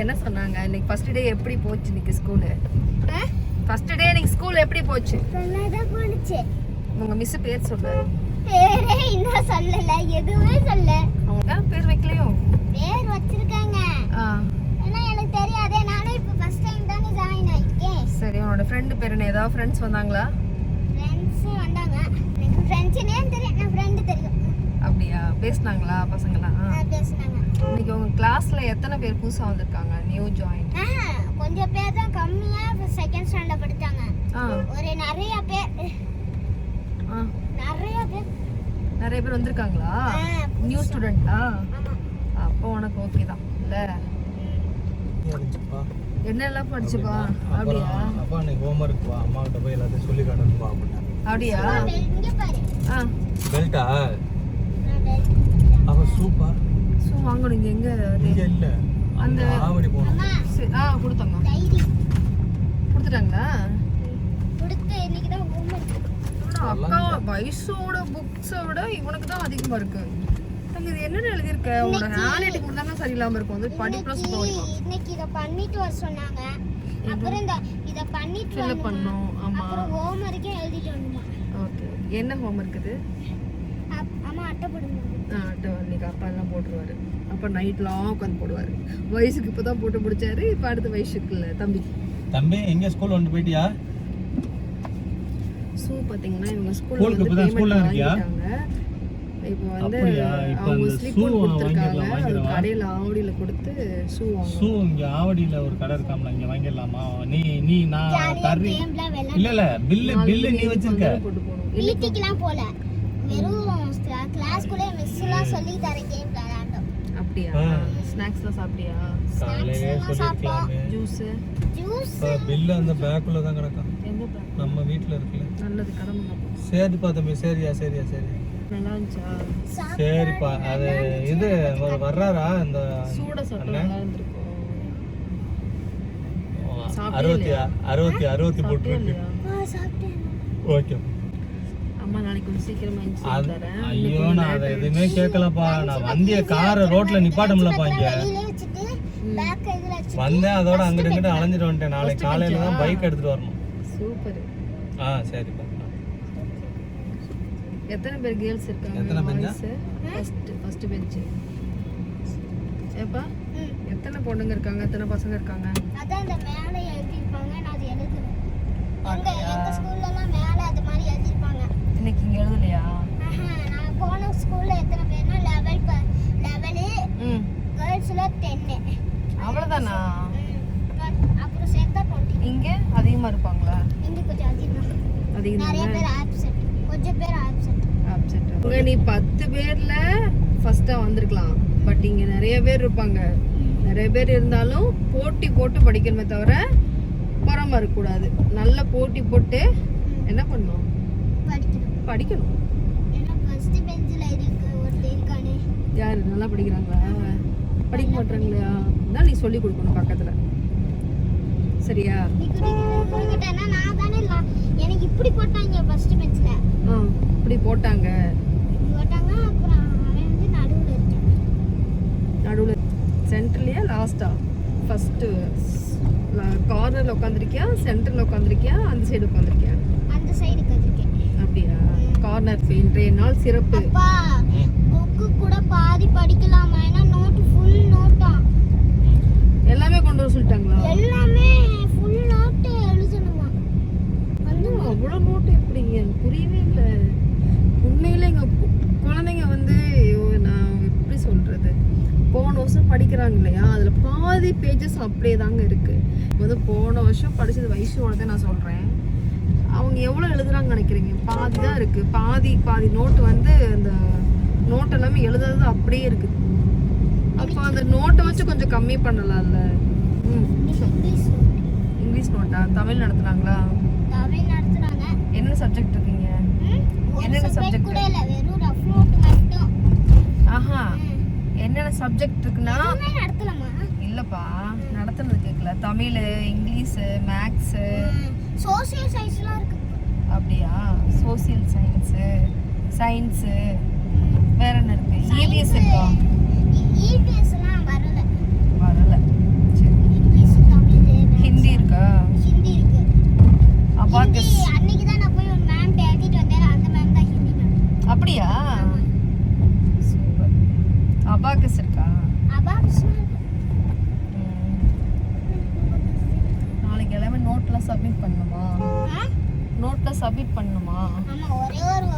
என்ன சொன்னாங்க இன்னைக்கு ஃபர்ஸ்ட் டே எப்படி போச்சு இன்னைக்கு ஸ்கூலு? ஃபர்ஸ்ட் டே இன்னைக்கு ஸ்கூல் எப்படி போச்சு? நல்லா போச்சு. உங்க மிஸ் பேர் சொல்லு. பேரே இன்னும் சொல்லல, எதுவுமே சொல்ல. அவங்க பேர் வைக்கலையோ? பேர் வச்சிருக்காங்க. ஆனா எனக்கு தெரியாதே, நானே இப்ப ஃபர்ஸ்ட் டைம் தானே ஜாயின் ஆயிட்டேன். சரி, உன்னோட ஃப்ரெண்ட் பேர் என்ன? ஏதாவது ஃப்ரெண்ட்ஸ் வந்தாங்களா? ஃப்ரெண்ட்ஸ் வந்தாங்க. எனக்கு ஃப்ரெண்ட்ஸ் நேம் தெரியும், நான் ஃப்ரெண்ட் தெரியும். அப்படியா? பேசுனாங்களா பசங்களா? பேசுனாங்க. இன்னைக்கு உங்க கிளாஸ்ல எத்தனை பேர் புதுசா வந்திருக்காங்க நியூ ஜாயின்? கொஞ்சம் பேர் தான் கம்மியா செகண்ட் ஸ்டாண்டர்ட் படிச்சாங்க. ஒரு நிறைய பேர் வந்திருக்காங்களா? நியூ ஸ்டூடெண்டா? அப்போ உனக்கு ஓகே தான் இல்ல? என்னெல்லாம் படிச்சுப்பா? அப்படியா? அப்பா நீங்க ஹோம்வொர்க் பா, அம்மா கிட்ட போய் எல்லாத்தையும் சொல்லி காட்டணும் பா அப்படினா. அப்படியா? இங்க பாரு. பெல்ட்டா? அப்ப சூப்பர். சூ வாங்குறீங்க எங்க? இங்க இல்ல. அந்த ஆவடி போணும். கொடுத்தாங்க. டைரி கொடுத்துட்டாங்களா? கொடுத்து இன்னைக்கு தான் ஹோம்வொர்க். அக்கா வயசோட புக்ஸை விட இவனுக்கு தான் அதிகமா இருக்கு. இது என்னன்னு எழுதிருக்க? உன்னோட ஹேண்ட் ரைட்டிங் மட்டும் தான் சரியில்லாம இருக்கும். வந்து படிப்புல சுத்தமா இருக்கும். இன்னைக்கு இத பண்ணிட்டு வர சொன்னாங்க. அப்புறம் இத பண்ணிட்டு ஃபில் பண்ணனும். ஆமா. அப்புறம் ஹோம்வொர்க்கே எழுதிட்டு வரணுமா? ஓகே. என்ன ஹோம்வொர்க் இது? அம்மா அட்டை போடுங்க. அட்டை இன்னைக்கு அப்பா எல்லாம் போட்டுருவாரு. அப்ப நைட்லாம் உட்காந்து போடுவாரு. வயசுக்கு இப்பதான் போட்டு முடிச்சாரு. இப்ப அடுத்த வயசுக்கு இல்ல தம்பி. தம்பி எங்க ஸ்கூல் வந்து போயிட்டியா? ஷூ பாத்தீங்கன்னா இவங்க ஸ்கூல்ல வந்து ஸ்கூல்ல இருக்கியா? இப்போ வந்து அவங்க ஸ்லிப் கொடுத்துருக்காங்க. அது கடையில ஆவடியில கொடுத்து ஷூ வாங்க. ஷூ இங்க ஆவடியில ஒரு கடை இருக்காம்ல, இங்க வாங்கிடலாமா? நீ நான் தர்றி. இல்ல பில்லு நீ வச்சிருக்க. வீட்டுக்குலாம் போல, வெறும் கிளாஸ்க்குள்ளே மிஸ்லாம் சொல்லி தர கேம் விளையாண்டோம். அப்படியா? ஸ்நாக்ஸ்லாம் சாப்பிட்டியா? காலையிலே சொல்லிருக்கலாமே. ஜூஸ் பில்லு அந்த பேக்குள்ள தான் கிடக்கும். எந்த பேக்? நம்ம வீட்ல இருக்குல. நல்லது கடமை. சரிப்பா தம்பி. சரியா சரி. நல்லா இருந்துச்சா? சரிப்பா. அது இது வர்றாரா இந்த சூட சட்டை நல்லா இருந்திருக்கும். 60 போட்டுருக்கு. சாப்பிட்டேன். ஓகே. அம்மா நாளைக்கு கொஞ்சம் சீக்கிரமா எந்திரிச்சு தரேன். ஐயோ நான் அதை எதுவுமே கேட்கலப்பா. நான் வந்திய காரை ரோட்ல நிப்பாட்டமுலப்பா. இங்க வந்தேன், அதோட அங்கிட்டு இங்கிட்டு அலைஞ்சிட்டு வந்துட்டேன். நாளைக்கு காலையில தான் பைக் எடுத்துட்டு வரணும். சூப்பர். சரிப்பா. எத்தனை பேர் கேர்ள்ஸ் இருக்காங்க? எத்தனை பெஞ்சா? First bench. ஏப்பா எத்தனை பொண்ணுங்க இருக்காங்க, எத்தனை பசங்க இருக்காங்க? அதான் அந்த மேல எழுதி இருப்பாங்க, நான் அது எழுதுறேன். எங்க ஸ்கூல்ல எல்லாம் மேல அது மாதிரி எழுதி இருப்பாங்க. இன்னைக்கு இங்க எழுதலையா? நான் போன ஸ்கூல்ல எத்தனை பேர்னா 11 கேர்ள்ஸ்ல 10. அவ்வளவுதானா? அப்புறம் சேர்த்தா 20. இங்க அதிகமா இருப்பாங்களா? இங்க கொஞ்சம் அதிகம். நிறைய பேர் ஆப்சென்ட், கொஞ்சம் பேர் ஆப்சென்ட். உங்க நீ 10 பேர்ல ஃபர்ஸ்டா வந்திருக்கலாம். பட் இங்க நிறைய பேர் இருப்பாங்க. நிறைய பேர் இருந்தாலும் போட்டி போட்டு படிக்கணுமே தவிர பொறாம இருக்க கூடாது. நல்ல போட்டி போட்டு என்ன பண்ணணும்? படிக்கணும். ஏன்னா ஃபர்ஸ்ட் பெஞ்சில இருக்கானே. யாரு நல்லா படிக்கிறாங்களா? படிக்க மாட்டாங்களா? தான் நீ சொல்லி கொடுக்கணும் பக்கத்துல. சரியா? நான் தானே எனக்கு இப்படி போட்டாங்க ஃபர்ஸ்ட் பெஞ்ச்ல. இப்படி போட்டாங்க. அப்புறம் அவன் வந்து நடுவுல சென்டர்லயா லாஸ்டா? ஃபர்ஸ்ட் கார்னர்ல உட்கார்ந்திருக்கியா, சென்டர்ல உட்கார்ந்திருக்கியா, அந்த சைடு உட்கார்ந்திருக்கியா? அந்த சைடு உட்கார்ந்திருக்கேன். அப்படியா? கார்னர் இன்றைய நாள் சிறப்பு. அப்பா புக்கு கூட பாதி படிக்கலாமா? ஏன்னா நோட் ஃபுல் நோட்டா. எல்லாமே கொண்டு வர சொல்லிட்டாங்களா? எல்லாமே ஃபுல் நோட் எழுதணுமா? அவ்வளோ நோட் எப்படி? புரியவே இல்லை. உண்மையில எங்க குழந்தைங்க வந்து நான் எப்படி சொல்றது, போன வருஷம் படிக்கிறாங்க இல்லையா, அதுல பாதி பேஜஸ் அப்படியே தாங்க இருக்கு. வந்து போன வருஷம் படிச்சது வயசோட நான் சொல்றேன். அவங்க எவ்வளவு எழுதுறாங்கன்னு நினைக்கிறீங்க? பாதி தான் இருக்கு. பாதி நோட்டு வந்து அந்த நோட் எல்லாமே எழுதுறது அப்படியே இருக்கு. அப்போ அந்த நோட்டை வச்சு கொஞ்சம் கம்மி பண்ணலாம்ல. இங்கிலீஷ் நோட்டா? தமிழ் நடத்துனாங்களா? தமிழ் நடத்துறாங்க. என்ன சப்ஜெக்ட் இருக்கீங்க? என்னென்ன சப்ஜெக்ட்? கூட இல்ல, வெறும் ரஃப் நோட் மட்டும். என்னென்ன சப்ஜெக்ட் இருக்குன்னா நடத்தலாமா? இல்லப்பா, நடத்துனது கேட்கல. தமிழ், இங்கிலீஷ், மேக்ஸ், சோசியல் சயின்ஸ்லாம் இருக்கு. அப்படியா? சோசியல் சயின்ஸ் வேற என்ன இருக்கு? இபிஎஸ் இருக்கா? இபிஎஸ்லாம் வரல. சரி அபாக்ஷன் நாளைக்கு எல்லாமே நோட்லாம் சப்மிட் பண்ணணுமா? நோட்லாம் சப்மிட் பண்ணணுமா? ஆமா ஒரே ஒரு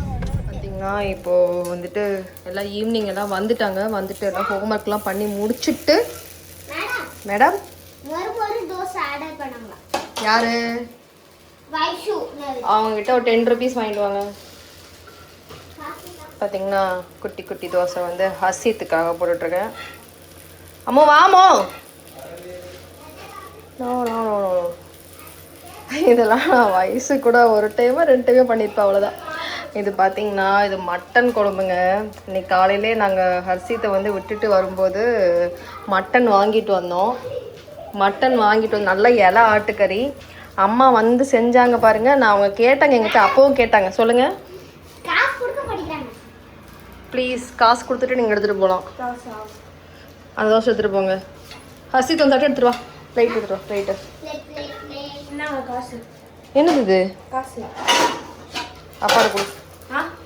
பார்த்தீங்கன்னா இப்போது வந்துட்டு எல்லாம் ஈவினிங் எல்லாம் வந்துட்டு எல்லாம் ஹோம்ஒர்க்லாம் பண்ணி முடிச்சுட்டு மேடம் ஒரு தோசை ஆர்டர் பண்ணாங்க. யாரு? வைஷு. அவங்ககிட்ட ஒரு 10 rupees வாங்கிட்டு வாங்க. பார்த்தீங்கன்னா குட்டி குட்டி தோசை வந்து ஹசீத்துக்காக போட்டுட்ருக்கேன். அம்மா வாமோ. நோ நோ நோ நோ இதெல்லாம் நான் வயசு கூட ஒரு டைமோ 2 டைமோ பண்ணியிருப்பேன், அவ்வளோதான். இது பார்த்தீங்கன்னா இது மட்டன் குழம்புங்க. இன்னைக்கு காலையிலே நாங்கள் ஹர்ஷித்தை வந்து விட்டுட்டு வரும்போது மட்டன் வாங்கிட்டு வந்தோம். நல்ல இலை ஆட்டுக்கறி அம்மா வந்து செஞ்சாங்க பாருங்க. நான் அவங்க கேட்டாங்க, எங்கிட்ட அப்பவும் கேட்டாங்க, சொல்லுங்க காசு கொடுக்க மாட்டேங்கிறாங்க. ப்ளீஸ் காசு கொடுத்துட்டு நீங்கள் எடுத்துகிட்டு போகலாம். அந்த தோசை எடுத்துகிட்டு போங்க. ஹர்ஷித் வந்து தட்டு எடுத்துட்டு வா. ரைட் எடுத்துட்டு வா. ரைட்டு காசு என்னது இது? காசு அப்பாடு கொடு.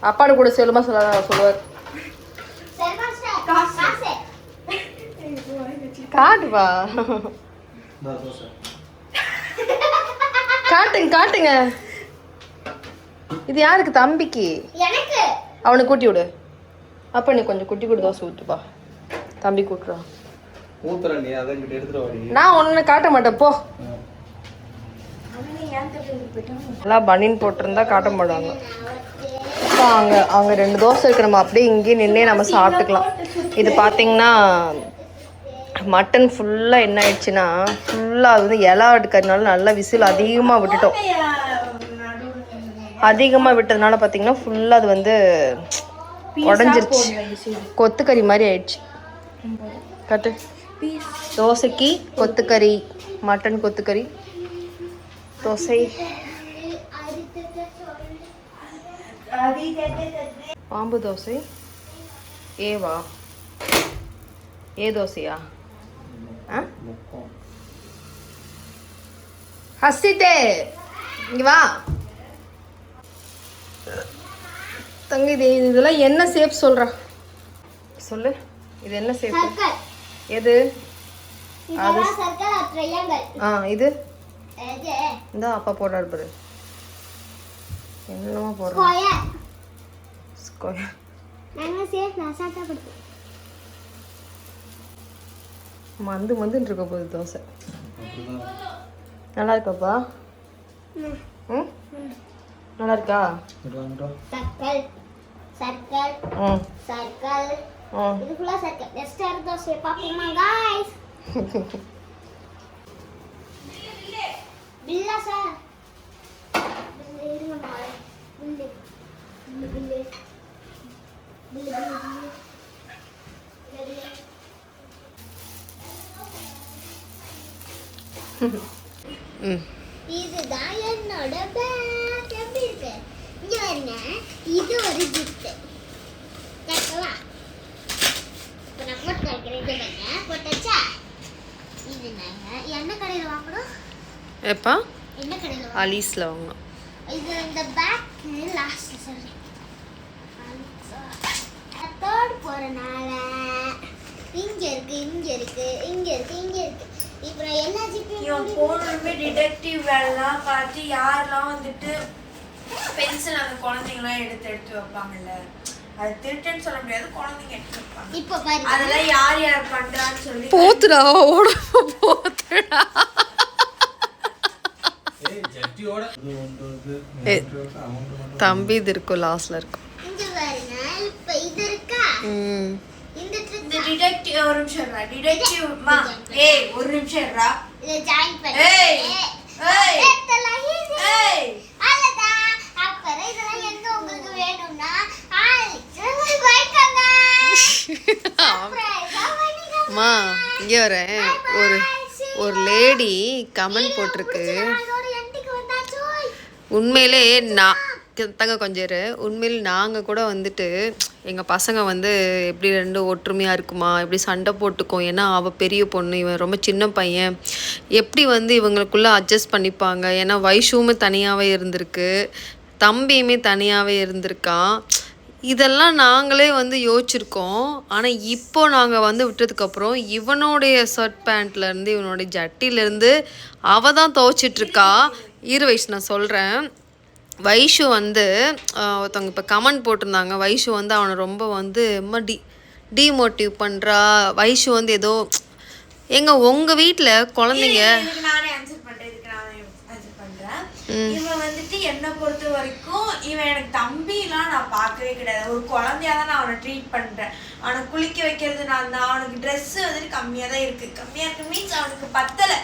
அப்பாடு கூட செல்லுமா சொல்லுவார். காசு காட்டுவா. காட்டுங்க. இது யாருக்கு? தம்பிக்கு. எனக்கு. அவனுக்கு கூட்டி விடு. அப்ப நீ கொஞ்சம் குட்டி குட்டி தோசை ஊத்துப்பா. தம்பி கூட்டுறா. ஊத்துறேன் நீ அதை இங்கிட்ட எடுத்துட்டு வாடி. நான் ஒண்ணு காட்ட மாட்டேன் போ. எல்லாம் பனின் போட்டிருந்தா காட்ட மாட்டாங்க. அங்கே 2 தோசை இருக்கு. நம்ம அப்படியே இங்கேயே நின்னே நம்ம சாப்பிட்டுக்கலாம். இது பார்த்தீங்கன்னா மட்டன் ஃபுல்லாக என்ன ஆயிடுச்சுன்னா ஃபுல்லாக அது வந்து இலை ஆட்டுக்கறனால நல்லா விசில் அதிகமாக விட்டுட்டோம். அதிகமாக விட்டதுனால பார்த்தீங்கன்னா ஃபுல்லாக அது வந்து உடஞ்சிருச்சு. கொத்துக்கறி மாதிரி ஆயிடுச்சு. கட்டு. தோசைக்கு கொத்துக்கறி, மட்டன் கொத்துக்கறி தோசை. பாம்பு தோசை. ஏவா? ஏ தோசையா? ஹசித்தே இங்க வா. தங்கி இதெல்லாம் என்ன ஷேப் சொல்றா? சொல்லு. இது என்ன ஷேப்? எது? அது சர்க்கிள் ட்ரையாங்கிள். இது இந்த அப்பா போடுறாரு பாரு. என்னமா போடுறா? ஸ்கொயர். ஸ்கொயர். நாங்க சேஃப் நசாட்டா படுத்து. மந்துன்னு இருக்க போகுது தோசை. நல்லா இருக்காப்பா? ம் நல்லா இருக்கா? Circle circle circle. இது ஃபுல்லா சர்க்கிள். நெக்ஸ்ட் அடுத்த தோசை பாப்போமா गाइस? பில்லா சார். இருங்க பாரு. பில்லு பில்லு பில்லு இதுதான் என்னோட பேக். எப்படி இருக்கு? இங்க பாருங்க. இது ஒரு கிஃப்ட். கேட்கவா? இப்போ நான் போட்டு வைக்கிறேன். இது பாருங்க. போட்டாச்சா? இது நாங்க என்ன கடையில் வாங்கணும்? எப்பா? என்ன கடையில்? அலீஸ்ல வாங்கணும். இது இந்த பேக் லாஸ்ட் சொல்றேன். தேர்ட் போறனால இங்க இருக்கு. இப்போ எல்லா ஜிபேயும் போனோமே டிடெக்டிவ் வேலைலாம் பார்த்து யாரெல்லாம் வந்துட்டு பென்சில் அந்த குழந்தைங்களாம் எடுத்து வைப்பாங்கல்ல, அது திருட்டுன்னு சொல்ல முடியாது, குழந்தைங்க எடுத்து வைப்பாங்க. இப்போ பாருங்க அதெல்லாம் யார் பண்றான்னு சொல்லி போத்துடா ஓட போத்துடா. தம்பி இது இருக்கும், லாஸ்ட்ல இருக்கும். இங்க பாருங்க. இப்போ இது இருக்கா? இந்த டிடெக்டிவ் ஒரு நிமிஷம் இருடா. டிடெக்டிவ் மா ஒரு நிமிஷம் இருடா. இத ஜாயின் பண்ணி அலதா. அப்புறம் இதெல்லாம் எங்க உங்களுக்கு வேணும்னா அம்மா இங்கே வரேன். ஒரு லேடி கமெண்ட் போட்டிருக்கு. உண்மையிலே நான் கொஞ்சம் இரு. உண்மையில் நாங்கள் கூட வந்துட்டு எங்கள் பசங்க வந்து எப்படி 2 ஒற்றுமையாக இருக்குமா, எப்படி சண்டை போட்டுக்கும். ஏன்னா அவள் பெரிய பொண்ணு, இவன் ரொம்ப சின்ன பையன், எப்படி வந்து இவங்களுக்குள்ளே அட்ஜஸ்ட் பண்ணிப்பாங்க. ஏன்னா வைஷுவுமே தனியாகவே இருந்திருக்கு, தம்பியுமே தனியாகவே இருந்திருக்கான். இதெல்லாம் நாங்களே வந்து யோசிச்சிருக்கோம். ஆனால் இப்போ நாங்கள் வந்து விட்டதுக்கப்புறம் இவனுடைய ஷர்ட் பேண்ட்லேருந்து இவனுடைய ஜட்டிலேருந்து அவள் தான் துவைச்சிட்ருக்கா. வயசு நான் சொல்கிறேன். வைஷு வந்து ஒருத்தவங்க இப்போ கமெண்ட் போட்டிருந்தாங்க. வைஷு வந்து அவனை ரொம்ப வந்து டிமோட்டிவ் பண்ணுறா. வைஷு வந்து ஏதோ உங்கள் வீட்டில் குழந்தைங்க நானே ஆன்சர் பண்றேன். இவன் வந்துட்டு என்னை பொறுத்த வரைக்கும் இவன் எனக்கு தம்பிலாம் நான் பார்க்கவே கிடையாது. ஒரு குழந்தையா தான் நான் அவனை ட்ரீட் பண்றேன். அவனை குளிக்க வைக்கிறது நான் தான். அவனுக்கு ட்ரெஸ் வந்துட்டு கம்மியாக தான் இருக்கு. கம்மியாக இருக்கு மீன்ஸ் அவனுக்கு பத்தலை,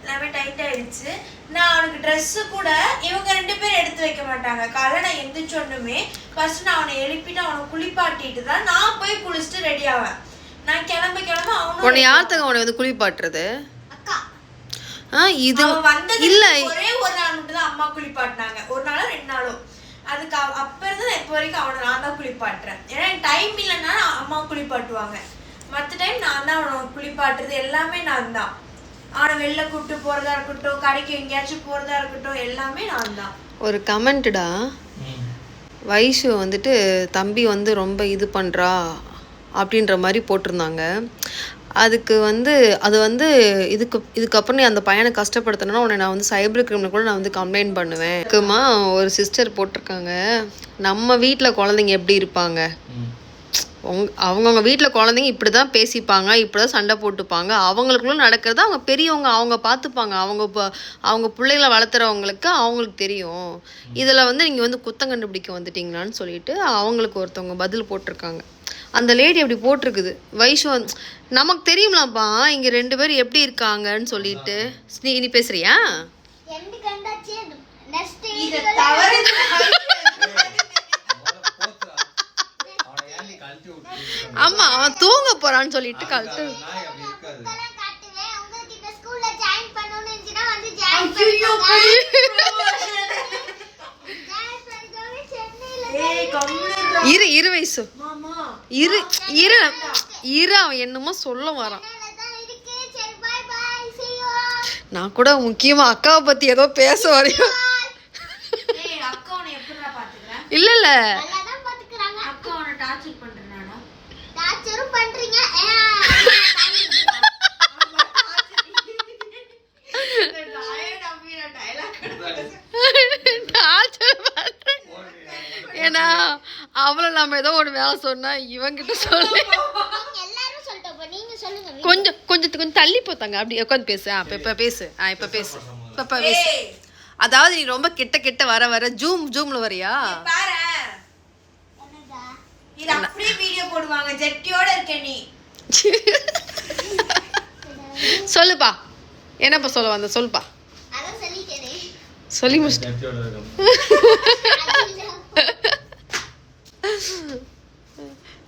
எல்லாமே டைட் ஆயிடுச்சு. நான் அவனுக்கு ட்ரெஸ்ஸு கூட இவங்க 2 பேரும் எடுத்து வைக்க மாட்டாங்க. காலைல நான் எந்திரிச்சோன்னுமே ஃபர்ஸ்ட் நான் அவனை எழுப்பிட்டு அவனை குளிப்பாட்டிட்டு தான் நான் போய் குளிச்சுட்டு ரெடி ஆவேன். நான் கிளம்ப உன்னை யார்த்தங்க அவனை வந்து குளிப்பாட்டுறது? அக்கா இது இல்ல ஒரே ஒரு நாள் மட்டும் தான் அம்மா குளிப்பாட்டினாங்க. ஒரு நாளோ 2 நாளோ. அதுக்கு அப்ப இருந்து இப்போ வரைக்கும் அவனை நான் தான் குளிப்பாட்டுறேன். ஏன்னா எனக்கு டைம் இல்லைன்னா அம்மா குளிப்பாட்டுவாங்க. மற்ற டைம் நான் தான் அவனை குளிப்பாட்டுறது எல்லாமே நான் தான். அவனை வெளில கூப்பிட்டு போறதா இருக்கட்டும், கடைக்கு எங்கேயாச்சும் போறதா இருக்கட்டும், எல்லாமே நான் தான். ஒரு கமெண்ட்டுடா, வைஷு வந்துட்டு தம்பி வந்து ரொம்ப இது பண்ணுறா அப்படின்ற மாதிரி போட்டிருந்தாங்க. அதுக்கு வந்து அது வந்து இதுக்கப்புறம் நீ அந்த பையனை கஷ்டப்படுத்தினா உன்னை நான் வந்து சைபர் கிரிமினல் கூட நான் வந்து கம்ப்ளைண்ட் பண்ணுவேன். அதுக்குமா ஒரு சிஸ்டர் போட்டிருக்காங்க, நம்ம வீட்டில் குழந்தைங்க எப்படி இருப்பாங்க, அவங்கவுங்க வீட்டில் குழந்தைங்க இப்படி தான் பேசிப்பாங்க, இப்படி தான் சண்டை போட்டுப்பாங்க, அவங்களுக்குள்ள நடக்கிறத அவங்க பெரியவங்க அவங்க பார்த்துப்பாங்க, அவங்க பிள்ளைகளை வளர்த்துறவங்களுக்கு அவங்களுக்கு தெரியும். இதில் வந்து நீங்கள் வந்து குத்தம் கண்டுபிடிக்க வந்துட்டீங்களான்னு சொல்லிட்டு அவங்களுக்கு ஒருத்தவங்க பதில் போட்டிருக்காங்க. அந்த லேடி அப்படி போட்டிருக்குது. வைஷு நமக்கு தெரியும்லாப்பா இங்கே 2 பேர் எப்படி இருக்காங்கன்னு சொல்லிட்டு. நீ பேசுறியா? ஆமா, அவன் தூங்க போறான்னு சொல்லிட்டு கழட்டு. இரு வயசு இரு அவன் என்னமோ சொல்ல வரான். நான் கூட முக்கியமா அக்காவை பத்தி ஏதோ பேச வரையும் இல்ல இல்ல ஏன்னா அவளை நம்ம ஏதோ ஒரு வேலை சொன்னா இவங்கிட்ட சொல்லி கொஞ்சம் தள்ளி போத்தாங்க. அப்படி உட்காந்து பேசு. இப்ப பேசு. அதாவது நீ ரொம்ப கிட்ட வர ஜூம்ல வரியா? இது அப்படியே வீடியோ போடுவாங்க. ஜெட்டியோட இருக்க நீ சொல்லுப்பா, என்னப்பா சொல்ல வந்த சொல்லுப்பா. சொல்லி முடிச்சிட்டு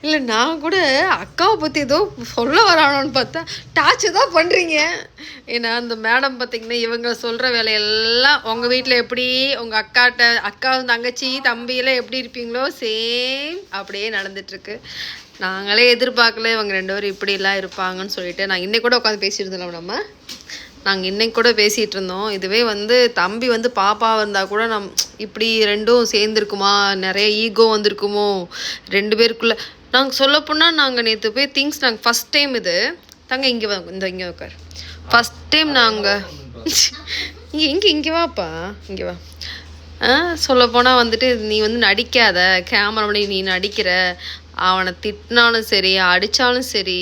இல்லை, நான் கூட அக்காவை பற்றி ஏதோ சொல்ல வரானோன்னு பார்த்தா டார்ச்சர் தான் பண்ணுறீங்க. ஏன்னா அந்த மேடம் பார்த்தீங்கன்னா இவங்க சொல்கிற வேலையெல்லாம் உங்கள் வீட்டில் எப்படி உங்கள் அக்கா தங்கச்சி தம்பியெல்லாம் எப்படி இருப்பீங்களோ சேம் அப்படியே நடந்துட்டுருக்கு. நாங்களே எதிர்பார்க்கல இவங்க 2 பேரும் இப்படிலாம் இருப்பாங்கன்னு சொல்லிட்டு. நான் இன்னைக்கு கூட உட்காந்து பேசியிருந்தோம். நாங்கள் இன்னைக்கு கூட பேசிகிட்டு இருந்தோம். இதுவே வந்து தம்பி வந்து பாப்பாவாக இருந்தால் கூட இப்படி 2ம் சேர்ந்துருக்குமா, நிறைய ஈகோ வந்திருக்குமோ 2 பேருக்குள்ளே. நாங்கள் சொல்லப்போனால் நாங்கள் நேற்று போய் திங்ஸ் நாங்கள் ஃபஸ்ட் டைம் இது தாங்க இங்கே உட்கார். ஃபஸ்ட் டைம் நாங்கள் இங்கே வாப்பா இங்கே வா. சொல்லப்போனால் வந்துட்டு நீ வந்து நடிக்காத, கேமரா பண்ணி நீ நடிக்கிற, அவனை திட்டினாலும் சரி அடித்தாலும் சரி,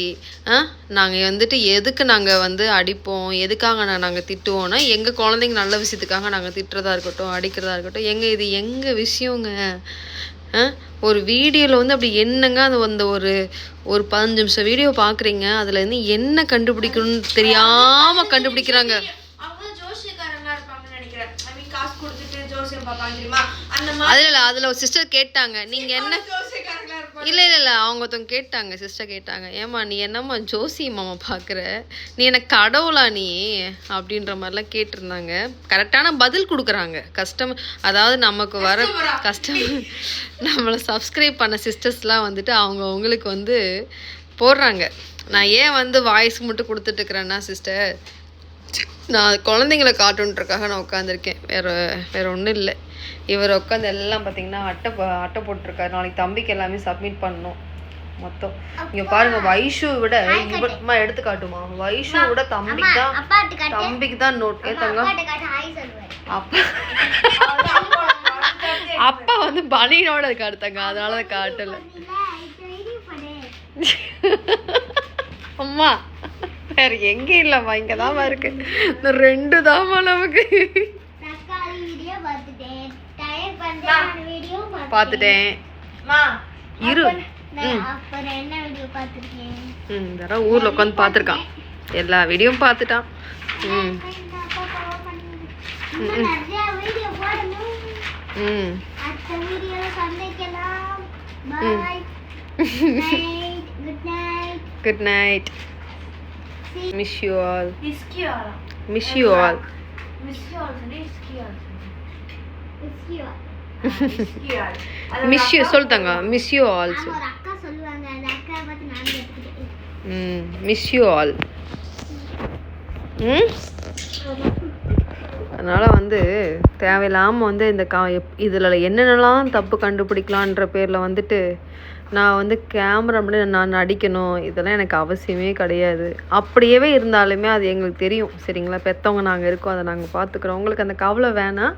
நாங்கள் வந்துட்டு எதுக்கு நாங்கள் வந்து அடிப்போம், எதுக்காக நாங்கள் திட்டுவோன்னா எங்கள் குழந்தைங்க நல்ல விஷயத்துக்காக நாங்கள் திட்டுறதா இருக்கட்டும் அடிக்கிறதா இருக்கட்டும். இது எங்கள் விஷயங்க. ஒரு வீடியோவில் வந்து அப்படி என்னங்க அது வந்து ஒரு 15 நிமிஷம் வீடியோ பார்க்குறீங்க, அதில் இருந்து என்ன கண்டுபிடிக்கணும்னு தெரியாமல் கண்டுபிடிக்கிறாங்க. அதுல ஒரு சிஸ்டர் கேட்டாங்க, நீங்க என்ன இல்ல அவங்க ஒருத்தவங்க கேட்டாங்க, சிஸ்டர் கேட்டாங்க, ஏமா நீ என்னம்மா ஜோசி மாமா பாக்குற, நீ என்ன கடவுளா நீ அப்படின்ற மாதிரிலாம் கேட்டிருந்தாங்க. கரெக்டான பதில் கொடுக்குறாங்க. அதாவது நமக்கு வர நம்மளை சப்ஸ்கிரைப் பண்ண சிஸ்டர்ஸ்லாம் வந்துட்டு அவங்களுக்கு வந்து போடுறாங்க. நான் ஏன் வந்து வாய்ஸ் மட்டும் கொடுத்துட்டு இருக்கிறேன்னா சிஸ்டர், நான் குழந்தைங்களை காட்டுன்றதுக்காக நான் உட்காந்துருக்கேன், வேற ஒன்றும் இல்லை. இவர் உட்காந்து எல்லாம் பார்த்தீங்கன்னா அட்டை போட்டிருக்காரு. நாளைக்கு தம்பிக்கு எல்லாமே சப்மிட் பண்ணணும் மொத்தம். இங்க பாருங்க, வைஷு விட இவமா எடுத்து காட்டுமா, வைஷு விட தம்பிக்கு தான் நோட் ஏத்தாங்க. அப்பா வந்து பனியனோட காட்டுத்தாங்க, அதனால காட்டல. அம்மா வேற எங்க இல்லம்மா, இங்கதான் இருக்கு. இந்த 2 தாமா நமக்கு. பாத்துட்டேன் இரு. ஊர்ல உட்காந்து பாத்துருக்கான், எல்லா வீடியோவும் பாத்துட்டான். Good night. Miss you all. Miss you all. Miss you சொல்லுங்க. Miss you all. Miss you all. அதனால வந்து தேவையில்லாம வந்து இந்த இதுல என்னென்னலாம் தப்பு கண்டுபிடிக்கலான்ற பேர்ல வந்துட்டு நான் வந்து கேமரா முன்னாடி நான் நடிக்கணும், இதெல்லாம் எனக்கு அவசியமே கிடையாது. அப்படியே இருந்தாலுமே அது எங்களுக்கு தெரியும் சரிங்களா. பெற்றவங்க நாங்கள் இருக்கோம், அதை நாங்கள் பார்த்துக்குறோம். உங்களுக்கு அந்த கவலை வேணாம்,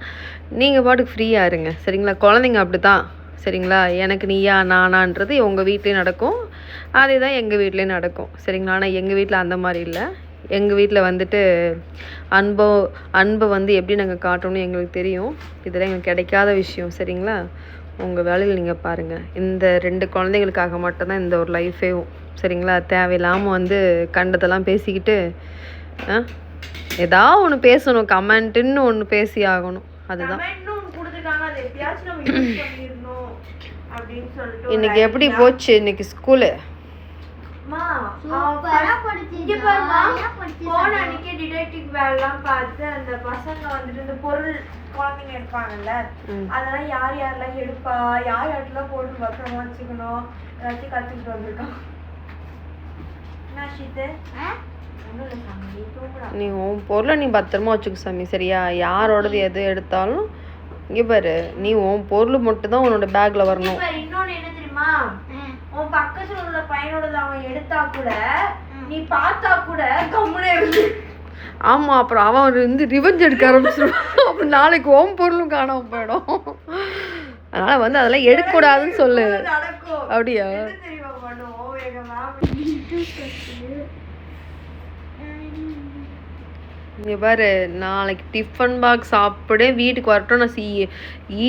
நீங்கள் பாட்டுக்கு ஃப்ரீயாக இருங்க சரிங்களா. குழந்தைங்க அப்படி தான் சரிங்களா. எனக்கு நீயா நானான்றது உங்கள் வீட்லேயும் நடக்கும், அதே தான் எங்கள் வீட்லேயும் நடக்கும் சரிங்களா. ஆனால் எங்கள் வீட்டில் அந்த மாதிரி இல்லை. எங்கள் வீட்டில் வந்துட்டு அன்பை வந்து எப்படி நாங்கள் காட்டணும்னு எங்களுக்கு தெரியும். இதெல்லாம் எங்களுக்கு கிடைக்காத விஷயம் சரிங்களா. உங்கள் வேலையில் நீங்கள் பாருங்கள். இந்த 2 குழந்தைங்களுக்காக மட்டும்தான் இந்த ஒரு லைஃபேவும் சரிங்களா. தேவையில்லாமல் வந்து கண்டதெல்லாம் பேசிக்கிட்டு ஏதாவது ஒன்று பேசணும், கமெண்ட்டுன்னு ஒன்று பேசி ஆகணும். அதுதான் இன்னைக்கு எப்படி போச்சு இன்னைக்கு ஸ்கூலு? பார்த்து அந்த பசங்க வந்துட்டு இந்த பொருள் குழந்தைங்க இருப்பாங்கல்ல, அதெல்லாம் யார் யாரெல்லாம் எடுப்பா, யார் யாருக்கெல்லாம் போட்டு பத்திரமா வச்சுக்கணும் எல்லாத்தையும் கத்துக்கிட்டு வந்திருக்கான். நீ உன் பொருளை நீ பத்திரமா வச்சுக்க சாமி சரியா. யாரோடது எது எடுத்தாலும் இங்க பாரு, நீ உன் பொருள் மட்டும் தான் உன்னோட பேக்ல வரணும். இன்னொன்னு என்ன தெரியுமா, உன் பக்கத்துல உள்ள பையனோடது அவன் எடுத்தா கூட நீ பார்த்தா கூட கம்முனே இருக்கு. ஆமா, அப்புறம் அவன் வந்து ரிவெஞ்ச் எடுக்க ஆரம்பிச்சிருவான். அப்புறம் நாளைக்கு ஓம் பொருளும் காணாம போயிடும். அதனால வந்து அதெல்லாம் எடுக்கக்கூடாதுன்னு சொல்லு. அப்படியா? இங்க பாரு, நாளைக்கு டிஃபன் பாக்ஸ் சாப்பிட வீட்டுக்கு வரட்டும், நான்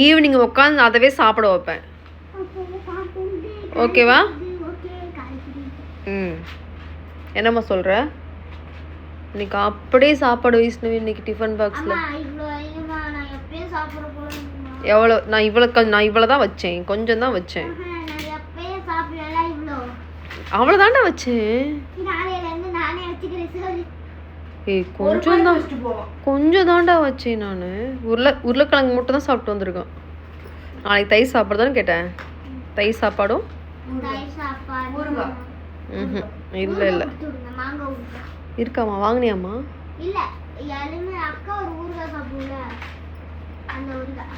ஈவினிங் உட்காந்து அதவே சாப்பிட வைப்பேன். ஓகேவா? என்னம்மா சொல்ற? இன்னைக்கு அப்படியே சாப்பாடு வைஷ்ணவி இன்னைக்கு டிஃபன் பாக்ஸ்ல. எவ்வளோ? நான் இவ்வளோதான் வச்சேன், கொஞ்சம் தான் வச்சேன். அவ்வளோதாண்டா வச்சேன். ஏய் கொஞ்சம் தாண்டா வச்சேன் நான். உருளைக்கிழங்கு மட்டும் தான் சாப்பிட்டு வந்திருக்கேன். நாளைக்கு தயிர் சாப்பாடு தானே கேட்டேன். தயிர் சாப்பாடும் இல்லை இல்லை இருக்காமா? வாங்கினியாம்மா? இல்ல யாருமே அக்கா ஒரு ஊறுகாய் சாப்பிடுல, அந்த ஊறுகாய்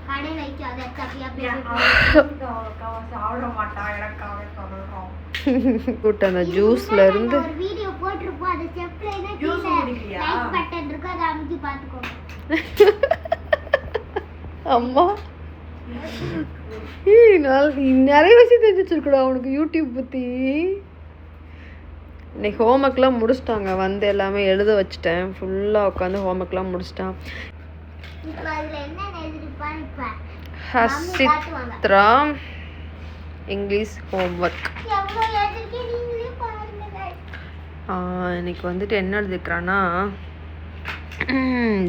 கடையில வைக்க அத அப்படியே சாப்பிட மாட்டா. எனக்காக சொல்றோம் கூட்ட அந்த ஜூஸ்ல இருந்து ஒரு வீடியோ போட்டுருப்போம். அது செப்லைனா கீழ லைக் பட்டன் இருக்கு, அத அமுக்கி பாத்துக்கோங்க. அம்மா நிறைய விஷயம் தெரிஞ்சு வச்சிருக்கடா உனக்கு யூடியூப் பத்தி. இன்னைக்கு ஹோம்ஒர்க்லாம் முடிச்சிட்டாங்க, வந்து எல்லாமே எழுத வச்சுட்டேன். ஃபுல்லாக உட்காந்து ஹோம்ஒர்க்லாம் முடிச்சிட்டான். ஹசித்ரா இங்கிலீஷ் ஹோம்ஒர்க். இன்னைக்கு வந்துட்டு என்ன எழுதிக்கிறான்னா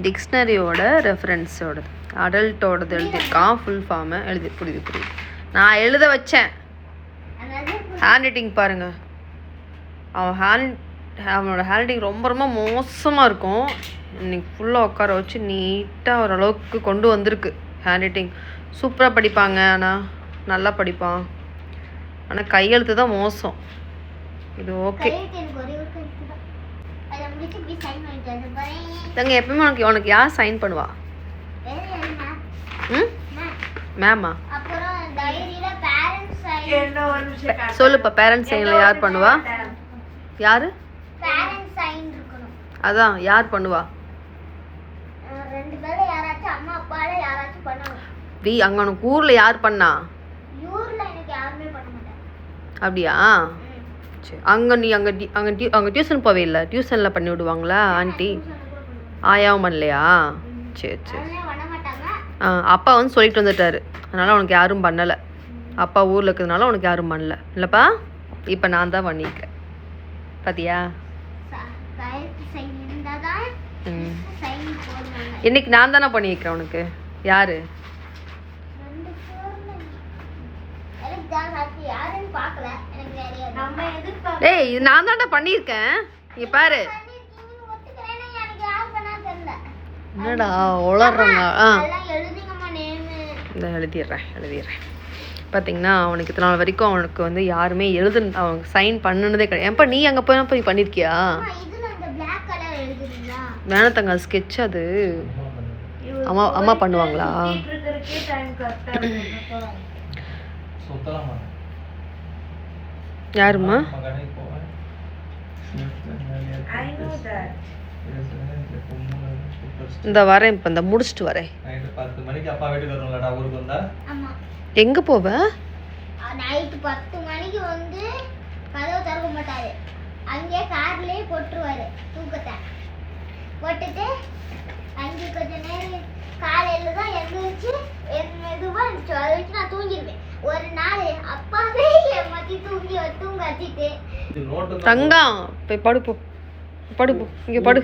டிக்ஷனரியோட ரெஃபரன்ஸோடது, அடல்ட்டோடது எழுதியிருக்கான். ஃபுல் ஃபார்மை புரியுது. நான் எழுத வச்சேன். ஹேண்ட் ரைட்டிங் பாருங்க, அவனோட ஹேண்ட் ரைட்டிங் ரொம்ப ரொம்ப மோசமாக இருக்கும். இன்னைக்கு ஃபுல்லாக உட்கார வச்சு நீட்டாக ஓரளவுக்கு கொண்டு வந்திருக்கு. ஹேண்ட் ரைட்டிங் சூப்பராக படிப்பாங்க, ஆனால் நல்லா படிப்பான். ஆனால் கையெழுத்து தான் மோசம். இது ஓகே தங்க. எப்பவுமே உனக்கு யார் சைன் பண்ணுவா? ம் மேமா அப்புறம் டைரியில பேரண்ட்ஸ் சைன் என்ன ஒரு நிமிஷம் சொல்லுப்பா. பேரண்ட்ஸ் சைனில் யார் பண்ணுவா? யாரு? பேரண்ட்ஸ் சைன் இருக்கணும். அதான் யார் பண்ணுவா? ரெண்டு பேரும் யாராச்சும் அம்மா அப்பால யாராச்சும் பண்ணணும். அங்கே உனக்கு ஊரில் யார் பண்ணா? ஊர்ல எனக்கு யாருமே பண்ண மாட்டாங்க. அப்படியா? சரி. அங்கே நீ அங்கே டியூஷன் போவே இல்லை? டியூஷனில் பண்ணி விடுவாங்களா ஆண்டி? ஆயாவும் பண்ணலையா? சரி சரி. அதெல்லாம் பண்ண மாட்டாங்க. அப்பா வந்து சொல்லிட்டு வந்துட்டாரு, அதனால் உனக்கு யாரும் பண்ணலை. அப்பா ஊரில் இருக்கிறதுனால உனக்கு யாரும் பண்ணல இல்லைப்பா? இப்போ நான் தான் பண்ணியிருக்கேன் பார்த்தியா? கையெழுத்து சைன் இருந்தால் தான் சைன் போடுவாங்க. இன்னைக்கு நான் தானே பண்ணியிருக்கிறேன் உனக்கு. யாரு? ரெண்டு பேர்ல எனக்கு தான் யாருன்னு பார்க்கல. எனக்கு நிறைய நம்ம எதிர்பார்க்க ஏய் இது நான் தான்டா பண்ணியிருக்கேன். இங்கே பாரு. பண்ணிருக்கீங்கன்னு ஒத்துக்கிறேன்னா எனக்கு யார் பண்ணா தெரியல. என்னடா உளறாங்க? எல்லாம் எழுதுங்கம்மா நேமு. இந்த எழுதிடுறேன். பார்த்தீங்கன்னா அவனுக்கு இத்தனை நாள் வரைக்கும் அவனுக்கு வந்து யாருமே அவனுக்கு சைன் பண்ணுனதே கிடையாது. ஏன்ப்பா நீ அங்கே போய் பண்ணியிருக்கியா? இதுல அந்த black கலர் எழுதுறீங்களா? வேணத்தங்க ஸ்கெட்ச் அது. அம்மா பண்ணுவாங்களா? இருக்கிறதுக்கே டைம் கரெக்டா இருக்கு. சுத்தலாமா யாருமா? கடைக்கு போவேன். I know that. இந்த வரேன், இப்போ இந்த முடிச்சுட்டு வரேன். நைட்டு 10 மணிக்கு அப்பா வீட்டுக்கு வருவாங்களாடா ஊருக்கு வந்தா? ஆமா. எங்கே போவ? நைட்டு 10 மணிக்கு வந்து கதவு திறக்க மாட்டாரு. அங்கேயே கார்லயே போட்டுருவாரு தூக்கத்தை. போட்டுட்டு அங்கே கொஞ்ச நேரம் காலையில தான் எழுந்திரிச்சு மெதுவா அதை வச்சு நான் தூங்கிடுவேன். ஒரு நாள் அப்பாவே ஏமாத்தி தூங்க வச்சுட்டு இது நோட்டு தங்கம் போய் படுப்போ. இங்கே படு.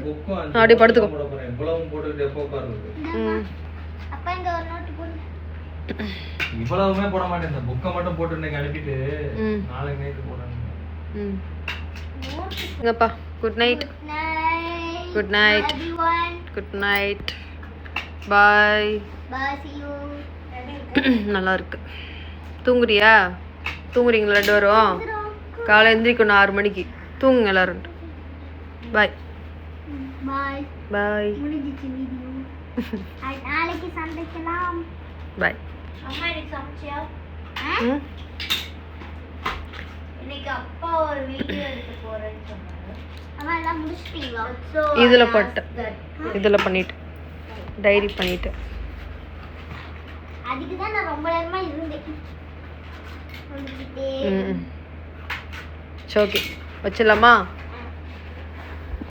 அப்படியே படுத்துக்கோ. இவ்வளவு போட்டுக்கிட்டு எப்போ உட்காருது? அப்பா இங்க ஒரு நோட்டு போடு. இவ்வளவுமே போட மாட்டேன். இந்த புக்கை மட்டும் போட்டு இன்னைக்கு அனுப்பிட்டு நாளைக்கு நைட்டு போடுறேன். இங்கப்பா. Good night. Good night. Everyone. Good night. Bye. Bye. See you. நல்லா இருக்கு. தூங்குறீங்களா 2 பேரும்? காலை எந்திரிக்கணும் 6 மணிக்கு. தூங்குங்க எல்லாரும். பாய். Bye. பாய். முடிஞ்சிச்சு வீடியோ. நாளைக்கு சந்திக்கலாம். பாய். அம்மா இன்னைக்கு சமைச்சியா? ம் இன்னைக்கு அப்பா ஒரு வீடியோ எடுத்து போறேன்னு சொன்னாரு. அம்மா எல்லாம் முடிச்சிட்டீங்களா? இதில் பண்ணிட்டு டைரி பண்ணிட்டு அதுக்கு தான் நான் ரொம்ப நேரமா இருந்தேன். ஓகே வச்சிடலாமா?